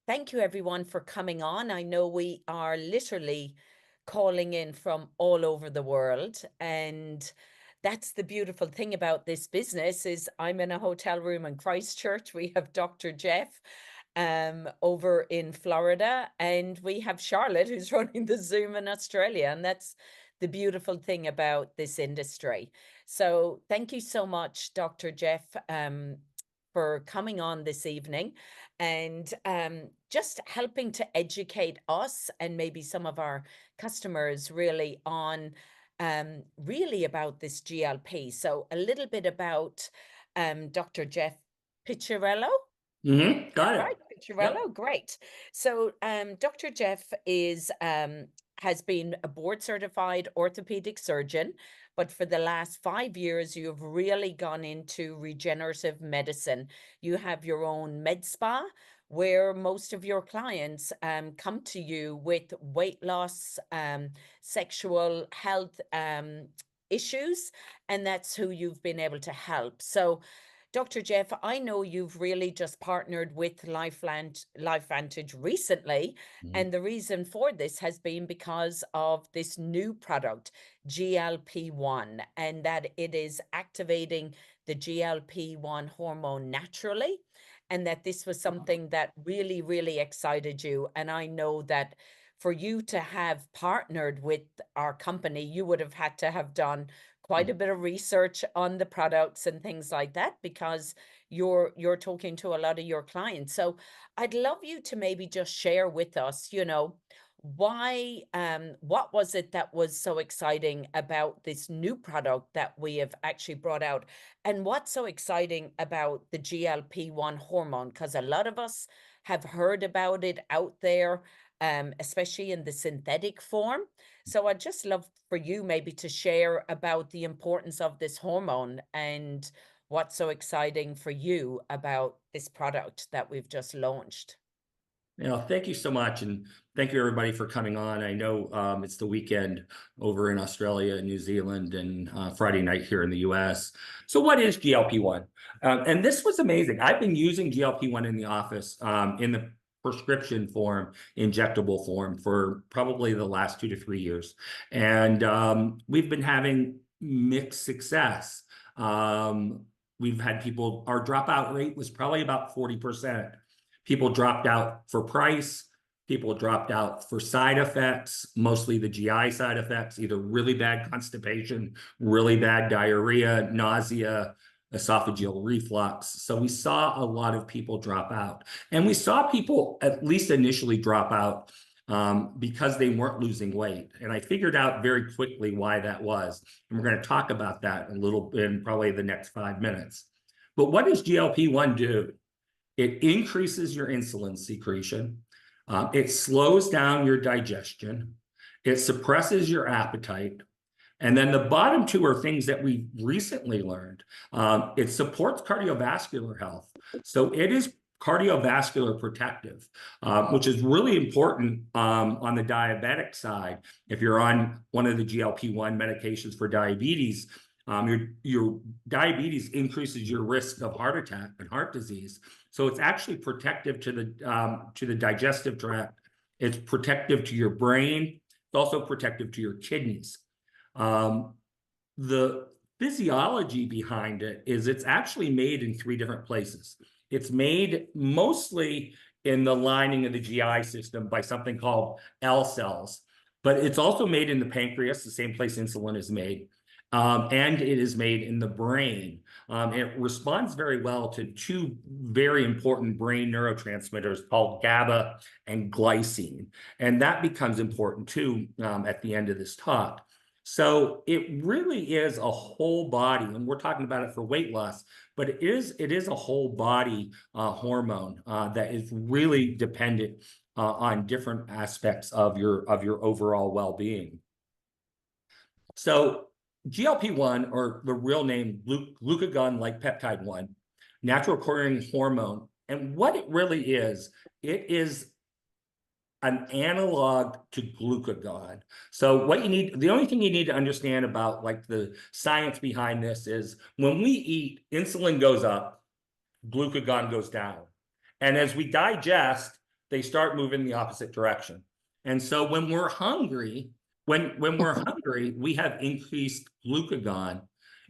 thank you everyone for coming on. I know we are literally calling in from all over the world, and that's the beautiful thing about this business is I'm in a hotel room in Christchurch. We have Dr. Jeff over in Florida, and we have Charlotte who's running the Zoom in Australia, and that's the beautiful thing about this industry. So thank you so much, Dr. Jeff, for coming on this evening and just helping to educate us and maybe some of our customers really on really about this GLP. So a little bit about Dr. Jeff Piccirillo. Got it. Right, Yep. Piccirillo, great. So Dr. Jeff is has been a board certified orthopedic surgeon, but for the last 5 years, you've really gone into regenerative medicine. You have your own med spa where most of your clients come to you with weight loss, sexual health issues, and that's who you've been able to help. So Dr. Jeff, I know you've really just partnered with LifeVantage recently, Mhm. and the reason for this has been because of this new product, GLP-1, and that it is activating the GLP-1 hormone naturally, and that this was something that really, really excited you. And I know that for you to have partnered with our company, you would have had to have done quite a bit of research on the products and things like that because you're talking to a lot of your clients. So I'd love you to maybe just share with us, why what was it that was so exciting about this new product that we have actually brought out, and what's so exciting about the GLP-1 hormone, because a lot of us have heard about it out there, especially in the synthetic form. So I'd just love for you maybe to share about the importance of this hormone and what's so exciting for you about this product that we've just launched. Thank you so much, and thank you everybody for coming on. I know it's the weekend over in Australia and New Zealand, and Friday night here in the U.S. So, what is GLP-1? And this was amazing. I've been using GLP-1 in the office in the prescription form, injectable form, for probably the last 2 to 3 years, and we've been having mixed success. We've had people. Our dropout rate was probably about 40%. People dropped out for price. People dropped out for side effects, mostly the GI side effects, either really bad constipation, really bad diarrhea, nausea, esophageal reflux. So we saw a lot of people drop out. And we saw people at least initially drop out because they weren't losing weight. And I figured out very quickly why that was. And we're going to talk about that a little in probably the next 5 minutes. But what does GLP-1 do? It increases your insulin secretion. It slows down your digestion. It suppresses your appetite. And then the bottom two are things that we recently learned. It supports cardiovascular health. So it is cardiovascular protective, which is really important on the diabetic side. If you're on one of the GLP-1 medications for diabetes, your diabetes increases your risk of heart attack and heart disease. So it's actually protective to the digestive tract. It's protective to your brain. It's also protective to your kidneys. The physiology behind it is it's actually made in 3 different places. It's made mostly in the lining of the GI system by something called L cells, but it's also made in the pancreas, the same place insulin is made. And it is made in the brain. It responds very well to 2 very important brain neurotransmitters called GABA and glycine. And that becomes important too at the end of this talk. So it really is a whole body, and we're talking about it for weight loss, but it is a whole body hormone that is really dependent on different aspects of your overall well-being. So GLP-1, or the real name glucagon-like peptide 1, natural occurring hormone. And what it really is, it is an analog to glucagon. So what you need, the only thing you need to understand about like the science behind this is when we eat, insulin goes up, glucagon goes down. And as we digest, they start moving the opposite direction. And so when we're hungry, when we're hungry, we have increased glucagon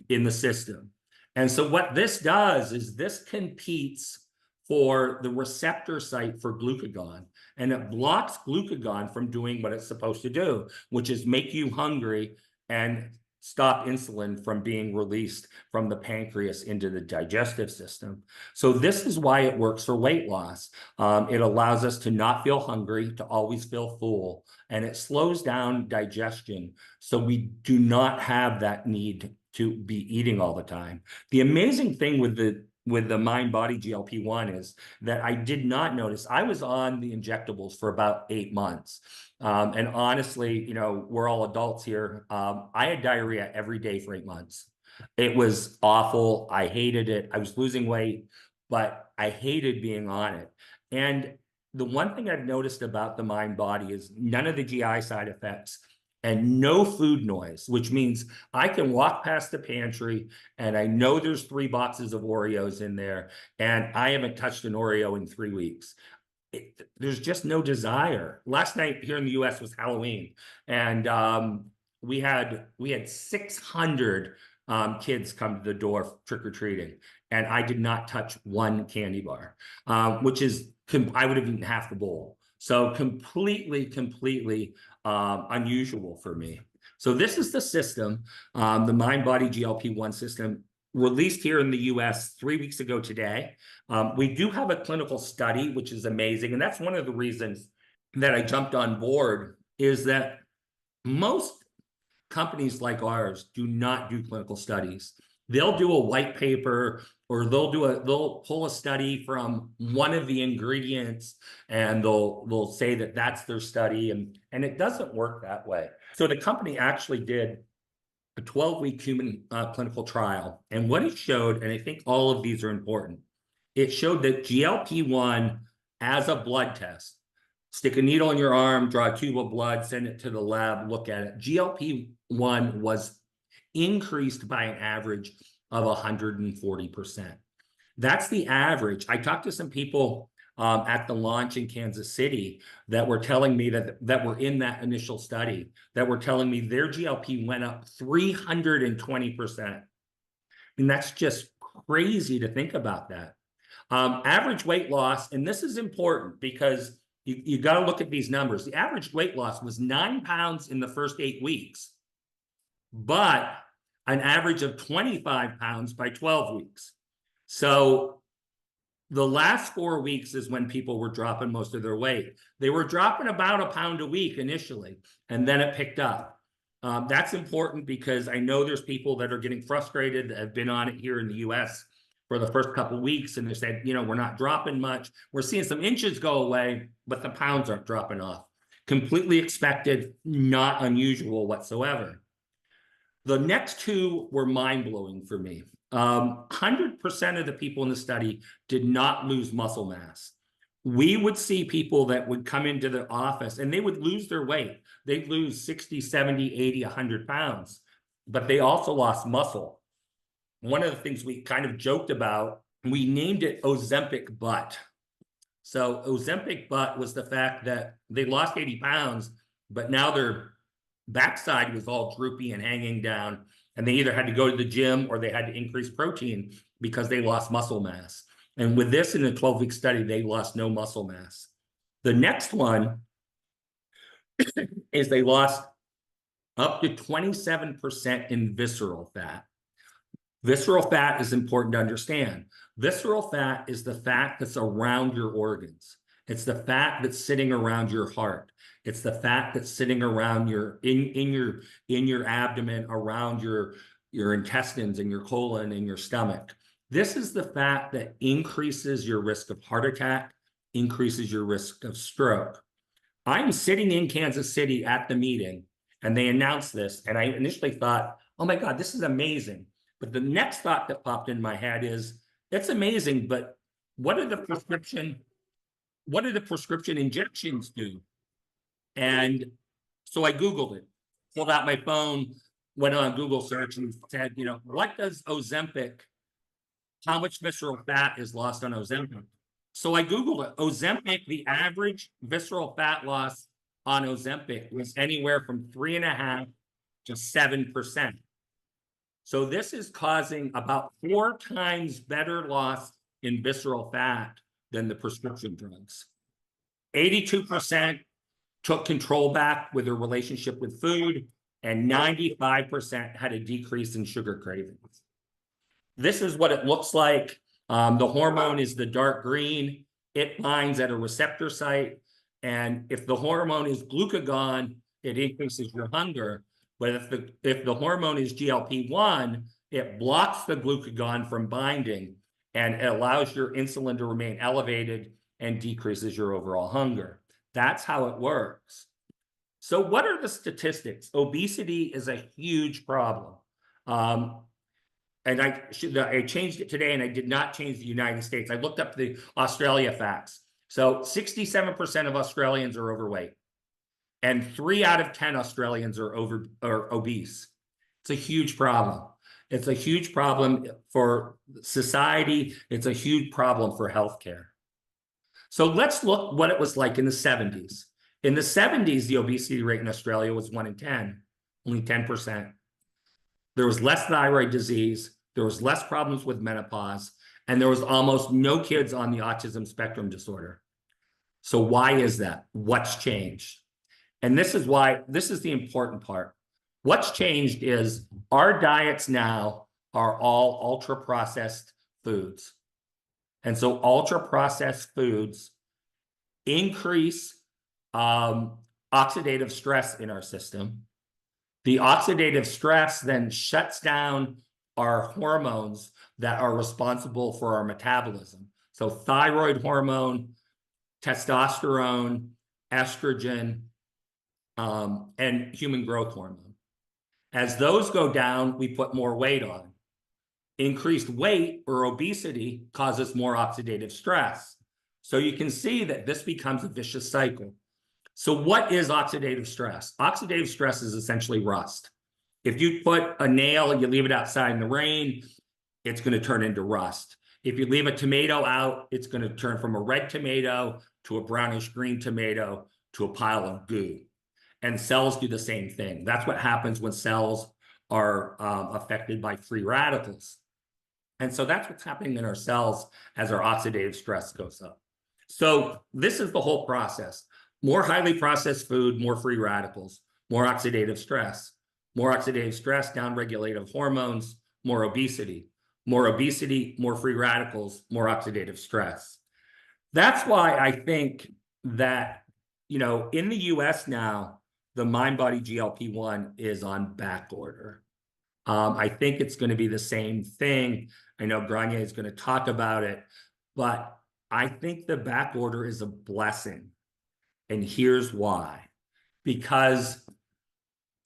in the system. And so what this does is this competes for the receptor site for glucagon, and it blocks glucagon from doing what it's supposed to do, which is make you hungry and stop insulin from being released from the pancreas into the digestive system. So this is why it works for weight loss. It allows us to not feel hungry, to always feel full, and it slows down digestion, so we do not have that need to be eating all the time. The amazing thing with the mind-body GLP-1 is that I did not notice. I was on the injectables for about 8 months. And honestly, you know, we're all adults here. I had diarrhea every day for 8 months. It was awful. I hated it. I was losing weight, but I hated being on it. And the one thing I've noticed about the mind body is none of the GI side effects and no food noise, which means I can walk past the pantry and I know there's 3 boxes of Oreos in there, and I haven't touched an Oreo in 3 weeks. There's just no desire. Last night here in the US was Halloween, and we had 600 kids come to the door trick-or-treating, and I did not touch one candy bar, which is, I would have eaten half the bowl. So completely unusual for me. So this is the system, the mind-body GLP-1 system, released here in the US 3 weeks ago today. We do have a clinical study, which is amazing. And that's one of the reasons that I jumped on board, is that most companies like ours do not do clinical studies. They'll do a white paper, or they'll pull a study from one of the ingredients, and they'll say that that's their study, and it doesn't work that way. So the company actually did a 12-week human clinical trial, and what it showed, and I think all of these are important, it showed that GLP-1 as a blood test, stick a needle in your arm, draw a tube of blood, send it to the lab, look at it. GLP-1 was increased by an average of 140%. That's the average. I talked to some people at the launch in Kansas City that were telling me that were in that initial study, that were telling me their GLP went up 320%. And that's just crazy to think about that. Average weight loss, and this is important because you got to look at these numbers. The average weight loss was 9 pounds in the first 8 weeks, but an average of 25 pounds by 12 weeks. So the last 4 weeks is when people were dropping most of their weight. They were dropping about a pound a week initially, and then it picked up. That's important because I know there's people that are getting frustrated that have been on it here in the US for the first couple of weeks, and they said, you know, we're not dropping much. We're seeing some inches go away, but the pounds aren't dropping off. Completely expected, not unusual whatsoever. The next 2 were mind-blowing for me. 100% of the people in the study did not lose muscle mass. We would see people that would come into the office and they would lose their weight. They'd lose 60, 70, 80, 100 pounds, but they also lost muscle. One of the things we kind of joked about, we named it Ozempic butt. So Ozempic butt was the fact that they lost 80 pounds, but now their backside was all droopy and hanging down, and they either had to go to the gym or they had to increase protein because they lost muscle mass. And with this, in a 12-week study, they lost no muscle mass. The next one is they lost up to 27% in visceral fat. Visceral fat is important to understand. Visceral fat is the fat that's around your organs. It's the fat that's sitting around your heart. It's the fat that's sitting around in your abdomen, around your intestines and your colon and your stomach. This is the fat that increases your risk of heart attack, increases your risk of stroke. I'm sitting in Kansas City at the meeting, and they announced this, and I initially thought, oh my God, this is amazing. But the next thought that popped in my head is, it's amazing, but what do the prescription injections do? And so I Googled it, pulled out my phone, went on Google search and said, you know, what does Ozempic, how much visceral fat is lost on Ozempic? So I Googled it. Ozempic, the average visceral fat loss on Ozempic was anywhere from 3.5 to 7%. So this is causing about 4 times better loss in visceral fat than the prescription drugs. 82% took control back with their relationship with food, and 95% had a decrease in sugar cravings. This is what it looks like. The hormone is the dark green. It binds at a receptor site. And if the hormone is glucagon, it increases your hunger. But if the hormone is GLP-1, it blocks the glucagon from binding, and it allows your insulin to remain elevated and decreases your overall hunger. That's how it works. So what are the statistics? Obesity is a huge problem. And I changed it today, and I did not change the United States. I looked up the Australia facts. So 67% of Australians are overweight, and 3 out of 10 Australians are obese. It's a huge problem. It's a huge problem for society. It's a huge problem for healthcare. So let's look what it was like in the 70s. In the 70s, the obesity rate in Australia was 1 in 10, only 10%. There was less thyroid disease, there was less problems with menopause, and there was almost no kids on the autism spectrum disorder. So why is that? What's changed? And this is the important part. What's changed is our diets now are all ultra-processed foods. And so ultra-processed foods increase oxidative stress in our system. The oxidative stress then shuts down our hormones that are responsible for our metabolism. So thyroid hormone, testosterone, estrogen, and human growth hormone. As those go down, we put more weight on. Increased weight or obesity causes more oxidative stress. So you can see that this becomes a vicious cycle. So what is oxidative stress? Oxidative stress is essentially rust. If you put a nail and you leave it outside in the rain, it's going to turn into rust. If you leave a tomato out, it's going to turn from a red tomato to a brownish green tomato to a pile of goo. And cells do the same thing. That's what happens when cells are affected by free radicals. And so that's what's happening in our cells as our oxidative stress goes up. So this is the whole process. More highly processed food, more free radicals, more oxidative stress. More oxidative stress, downregulative hormones, more obesity. More obesity, more free radicals, more oxidative stress. That's why I think that, in the US now, the MindBody GLP-1 is on back order. I think it's going to be the same thing. I know Grainne is going to talk about it, but I think the back order is a blessing. And here's why. Because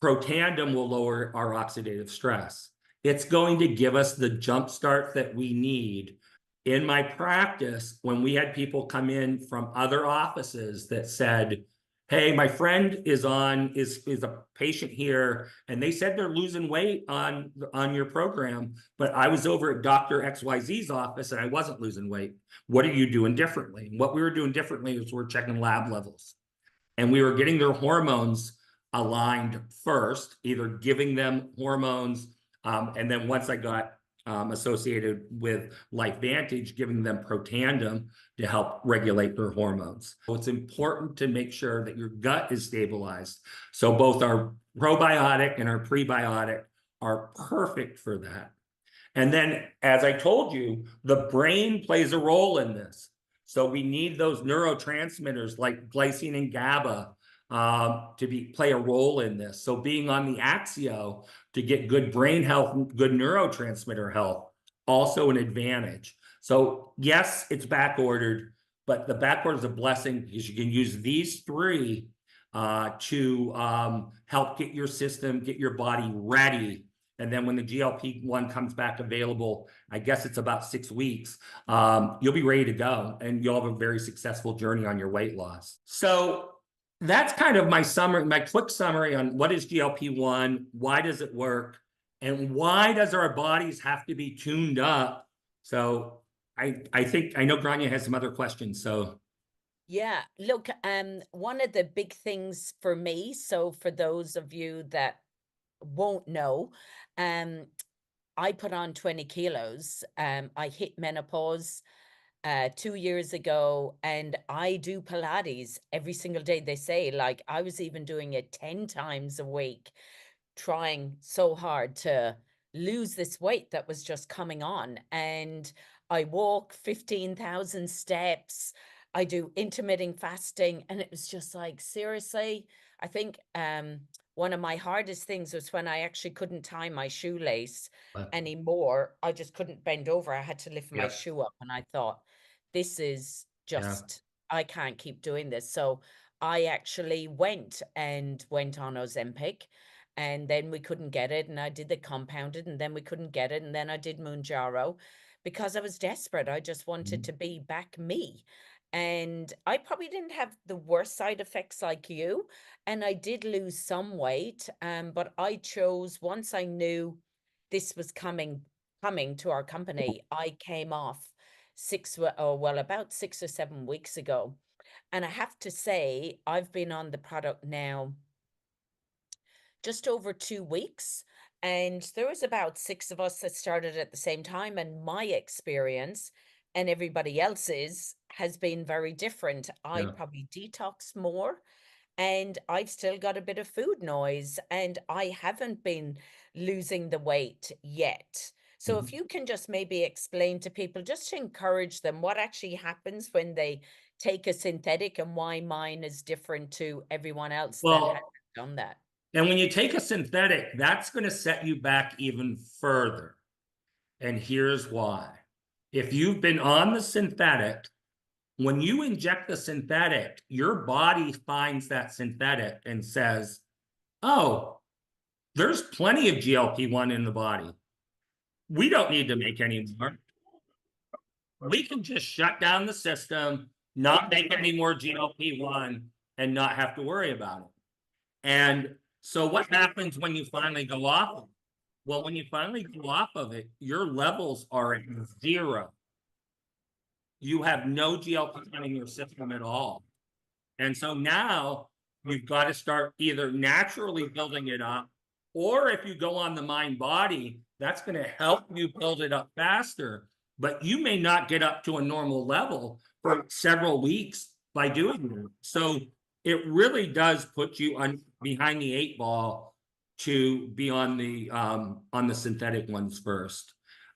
Protandim will lower our oxidative stress. It's going to give us the jump start that we need. In my practice, when we had people come in from other offices that said, hey, my friend is a patient here, and they said they're losing weight on your program, but I was over at Dr. XYZ's office and I wasn't losing weight. What are you doing differently? What we were doing differently is we're checking lab levels, and we were getting their hormones aligned first, either giving them hormones, and then once I got associated with LifeVantage, giving them Protandim to help regulate their hormones. So it's important to make sure that your gut is stabilized. So both our probiotic and our prebiotic are perfect for that. And then, as I told you, the brain plays a role in this. So we need those neurotransmitters like glycine and GABA to play a role in this. So being on the Axio to get good brain health, good neurotransmitter health, also an advantage. So yes, it's back ordered, but the back order is a blessing because you can use these 3 to help get your system, get your body ready. And then when the GLP-1 comes back available, I guess it's about 6 weeks, you'll be ready to go and you'll have a very successful journey on your weight loss. So that's kind of my summary, my quick summary on what is GLP-1, why does it work, and why does our bodies have to be tuned up? So I think I know Grainne has some other questions. So Yeah, look, one of the big things for me, so for those of you that won't know, um, I put on 20 kilos. I hit menopause 2 years ago, and I do Pilates every single day. They say, like, I was even doing it 10 times a week, trying so hard to lose this weight that was just coming on. And I walk 15,000 steps. I do intermittent fasting. And it was just like, seriously, I think one of my hardest things was when I actually couldn't tie my shoelace anymore. I just couldn't bend over. I had to lift my yeah, shoe up. And I thought, this is yeah. just, I can't keep doing this. So I actually went on Ozempic, and then we couldn't get it, and I did the compounded, and then we couldn't get it, and then I did Mounjaro because I was desperate. I just wanted Mhm. to be back me. And I probably didn't have the worst side effects like you, and I did lose some weight, but I chose, once I knew this was coming to our company, I came off about 6 or 7 weeks ago. And I have to say, I've been on the product now just over 2 weeks. And there was about six of us that started at the same time. And my experience and everybody else's has been very different. I Yeah. probably detox more, and I've still got a bit of food noise, and I haven't been losing the weight yet. So if Mhm. you can just maybe explain to people, just to encourage them, what actually happens when they take a synthetic and why mine is different to everyone else that hasn't Well, done that. and when you take a synthetic, that's going to set you back even further. And here's why. If you've been on the synthetic, when you inject the synthetic, your body finds that synthetic and says, oh, there's plenty of GLP-1 in the body. We don't need to make any more. We can just shut down the system, not make any more GLP-1, and not have to worry about it. And so what happens when you finally go off of it? Well, when you finally go off of it, your levels are at zero. You have no GLP-1 in your system at all. And so now you've got to start either naturally building it up, or if you go on the mind body, that's going to help you build it up faster. But you may not get up to a normal level for several weeks by doing that. So it really does put you on behind the eight ball to be on the synthetic ones first.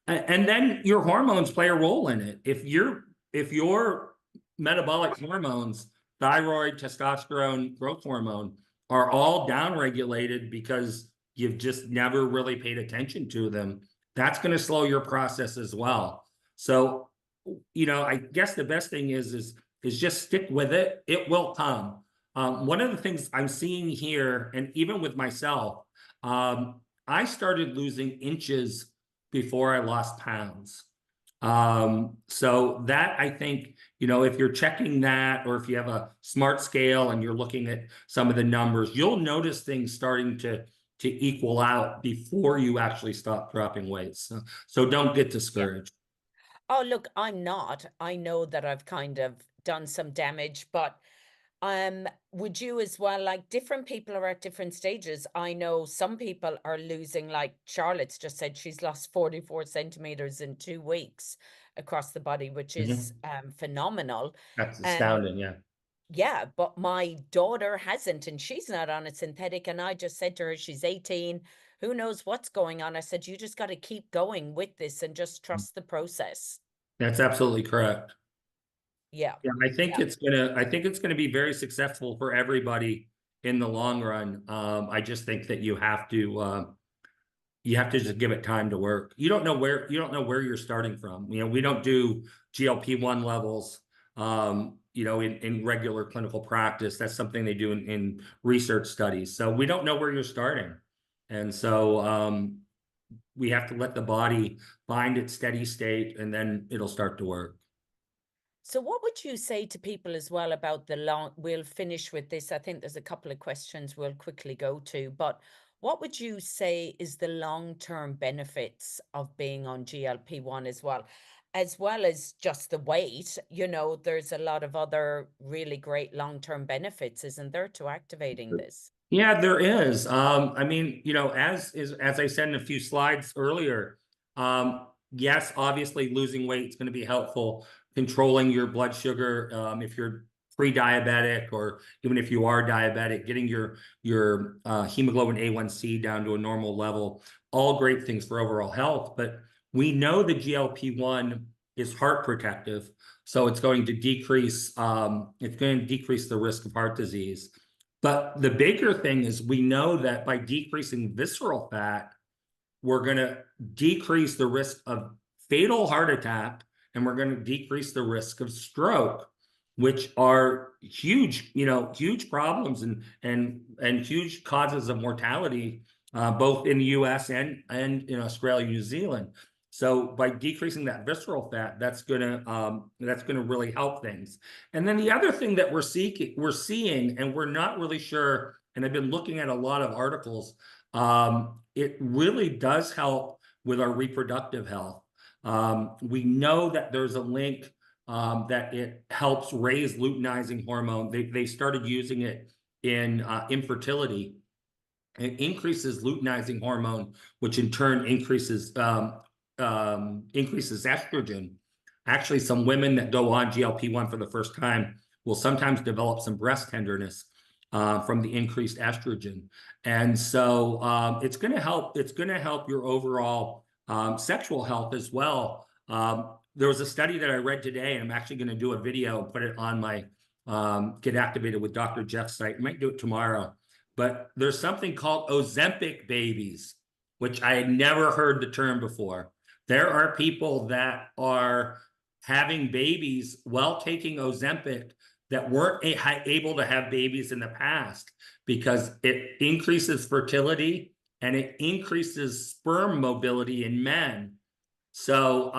And then your hormones play a role in it. If your metabolic hormones, thyroid, testosterone, growth hormone, are all downregulated because you've just never really paid attention to them, that's going to slow your process as well. So, I guess the best thing is just stick with it. It will come. One of the things I'm seeing here, and even with myself, I started losing inches before I lost pounds. So that, I think, if you're checking that, or if you have a smart scale and you're looking at some of the numbers, you'll notice things starting to equal out before you actually stop dropping weight. So don't get Yeah. discouraged. Oh, look, I'm not. I know that I've kind of done some damage, but would you as well? Like, different people are at different stages. I know some people are losing, like Charlotte's just said she's lost 44 centimeters in 2 weeks across the body, which is Mhm. phenomenal. That's Um, astounding. Yeah. yeah, but my daughter hasn't, and she's not on a synthetic. And I just said to her, she's 18. Who knows what's going on? I said, you just got to keep going with this and just trust the process. That's absolutely correct. Yeah. Yeah, I think it's gonna be very successful for everybody in the long run. I just think that you have to just give it time to work. You don't know where you're starting from. We don't do GLP-1 levels, in regular clinical practice. That's something they do in research studies. So we don't know where you're starting. And so we have to let the body find its steady state, and then it'll start to work. So what would you say to people as well about we'll finish with this. I think there's a couple of questions we'll quickly go to, but what would you say is the long-term benefits of being on GLP-1 as well? as well as just the weight, you know, there's a lot of other really great long-term benefits, isn't there, to activating this? Yeah, there is. I mean, you know, as I said in a few slides earlier, yes, obviously losing weight is going to be helpful. Controlling your blood sugar, if you're pre-diabetic or even if you are diabetic, getting your hemoglobin A1C down to a normal level, all great things for overall health. But we know the GLP-1 is heart protective, so it's going to decrease the risk of heart disease. But the bigger thing is we know that by decreasing visceral fat, we're going to decrease the risk of fatal heart attack, and we're going to decrease the risk of stroke, which are huge, you know, huge problems and huge causes of mortality, both in the U.S. and in Australia, New Zealand. So by decreasing that visceral fat, that's gonna really help things. And then the other thing that we're seeing, and we're not really sure, and I've been looking at a lot of articles, it really does help with our reproductive health. We know that there's a link that it helps raise luteinizing hormone. They started using it in infertility. It increases luteinizing hormone, which in turn increases estrogen. Actually, some women that go on GLP-1 for the first time will sometimes develop some breast tenderness from the increased estrogen. And so it's going to help. It's going to help your overall sexual health as well. There was a study that I read today, and I'm actually going to do a video and put it on my Get Activated with Dr. Jeff site. I might do it tomorrow. But there's something called Ozempic babies, which I had never heard the term before. There are people that are having babies while taking Ozempic that weren't able to have babies in the past because it increases fertility and it increases sperm mobility in men. So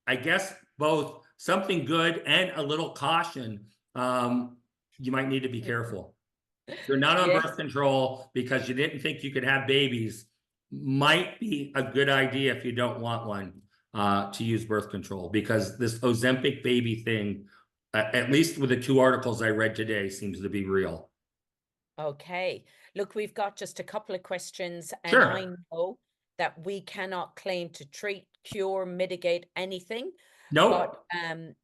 I guess both something good and a little caution. You might need to be careful. If you're not on Yes. birth control because you didn't think you could have babies, might be a good idea if you don't want one to use birth control, because this Ozempic baby thing, at least with the 2 articles I read today, seems to be real. Okay. Look, we've got just a couple of questions, and I Sure. know that we cannot claim to treat, cure, mitigate anything, Nope. but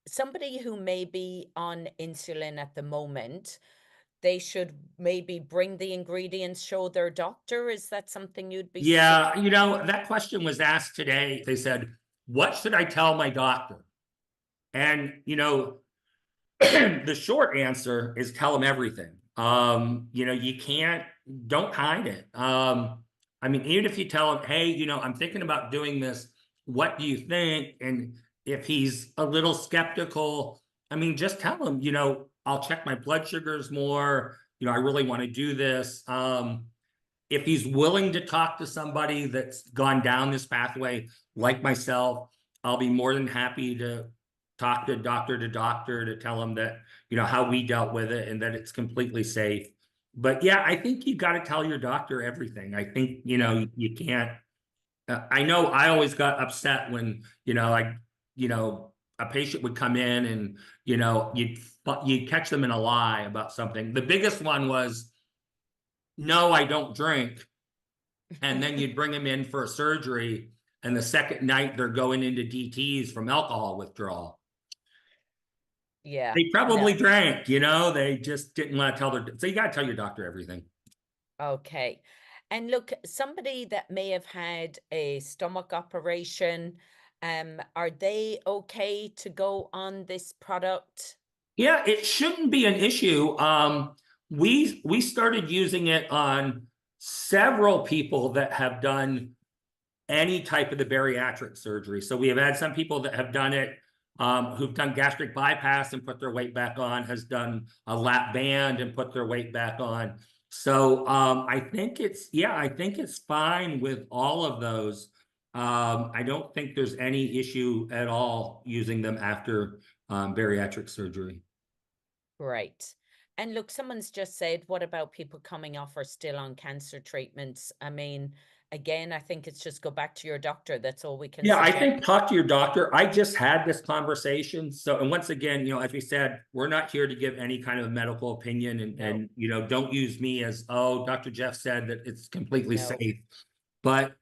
somebody who may be on insulin at the moment, they should maybe bring the ingredients, show their doctor. Is that something you'd be Yeah, suggesting? you know, that question was asked today. They said, what should I tell my doctor? And, you know, the short answer is tell them everything. You know, don't hide it. I mean, even if you tell him, hey, you know, I'm thinking about doing this, what do you think? And if he's a little skeptical, I mean, just tell him, you know, I'll check my blood sugars more. You know, I really want to do this. If he's willing to talk to somebody that's gone down this pathway, like myself, I'll be more than happy to talk to doctor to tell him that, you know, how we dealt with it and that it's completely safe. But yeah, I think you got to tell your doctor everything. I think, you know, you can't. I know I always got upset when, you know, a patient would come in and, you know, you'd catch them in a lie about something. The biggest one was, no, I don't drink. And then you'd bring them in for a surgery, and the second night they're going into DTs from alcohol withdrawal. Yeah. They No. probably drank, you know, they just didn't want to tell so you got to tell your doctor everything. Okay. And look, somebody that may have had a stomach operation, are they okay to go on this product? Yeah, it shouldn't be an issue. We started using it on several people that have done any type of the bariatric surgery. So we have had some people that have done it, who've done gastric bypass and put their weight back on, has done a lap band and put their weight back on. So I think it's fine with all of those. I don't think there's any issue at all using them after bariatric surgery. Right. And look, someone's just said, what about people coming off or still on cancer treatments? I mean, again, I think it's just go back to your doctor. That's all we can Yeah, I suggest. think talk to your doctor. I just had this conversation. So, and once again, as we said, we're not here to give any kind of medical opinion and, No. and don't use me as, oh, Dr. Jeff said that it's completely No. safe. But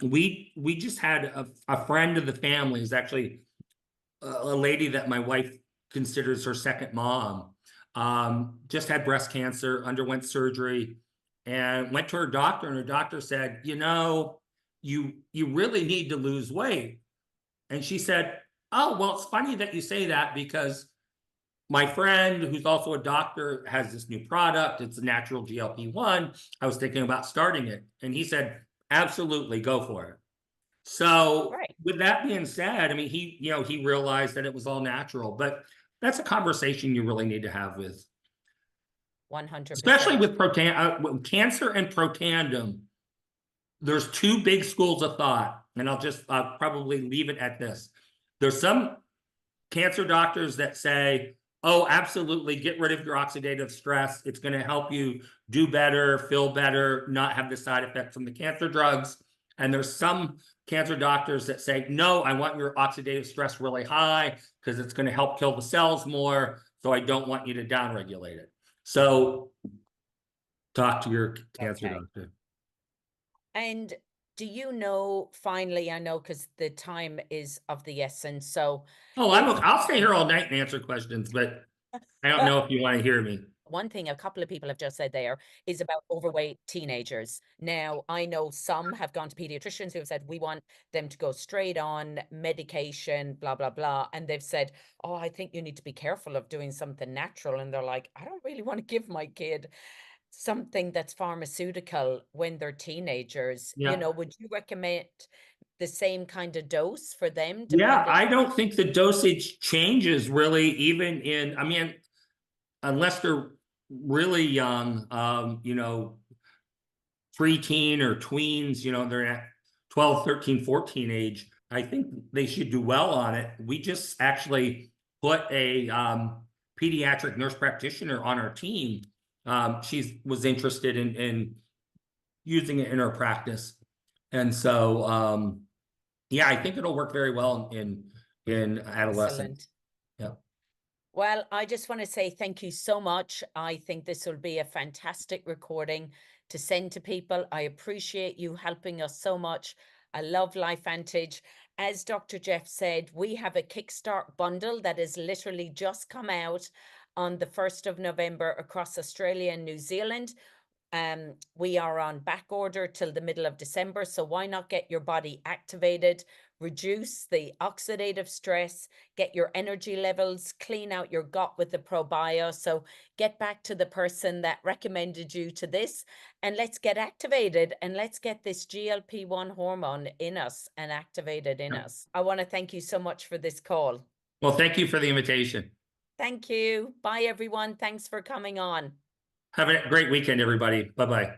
we just had a friend of the family, is actually a lady that my wife considers her second mom, just had breast cancer, underwent surgery, and went to her doctor, and her doctor said, you really need to lose weight. And she said, oh, well, it's funny that you say that, because my friend, who's also a doctor, has this new product. It's a natural GLP-1. I was thinking about starting it. And he said, absolutely, go for it. So Right. with that being said, I mean, he realized that it was all natural, but that's a conversation you really need to have with, 100%. especially with with cancer and protandem. There's two big schools of thought, and I'll probably leave it at this. There's some cancer doctors that say, oh, absolutely, get rid of your oxidative stress. It's going to help you do better, feel better, not have the side effects from the cancer drugs. And there's some cancer doctors that say, no, I want your oxidative stress really high because it's going to help kill the cells more. So I don't want you to downregulate it. So talk to your cancer Okay. doctor. And do you know, finally, I know because the time is of the essence. So Oh, I'll stay here all night and answer questions, but I don't know if you want to hear me. one thing a couple of people have just said there is about overweight teenagers. Now, I know some have gone to pediatricians who have said, we want them to go straight on medication, blah, blah, blah. And they've said, oh, I think you need to be careful of doing something natural. And they're like, I don't really want to give my kid something that's pharmaceutical when they're teenagers. Yeah. Would you recommend the same kind of dose for them, Yeah, depending? I don't think the dosage changes really, even I mean, unless they're really young, preteen or tweens, they're at 12, 13, 14 age. I think they should do well on it. We just actually put a pediatric nurse practitioner on our team. She was interested in using it in her practice. And so, yeah, I think it'll work very well in adolescence. Excellent. Yeah. Well, I just want to say thank you so much. I think this will be a fantastic recording to send to people. I appreciate you helping us so much. I love LifeVantage. As Dr. Jeff said, we have a Kickstart bundle that has literally just come out on the 1st of November across Australia and New Zealand. We are on back order till the middle of December. So why not get your body activated, reduce the oxidative stress, get your energy levels, clean out your gut with the probio. So get back to the person that recommended you to this, and let's get activated, and let's get this GLP-1 hormone in us and activated in us. I want to thank you so much for this call. Well, thank you for the invitation. Thank you. Bye, everyone. Thanks for coming on. Have a great weekend, everybody. Bye-bye.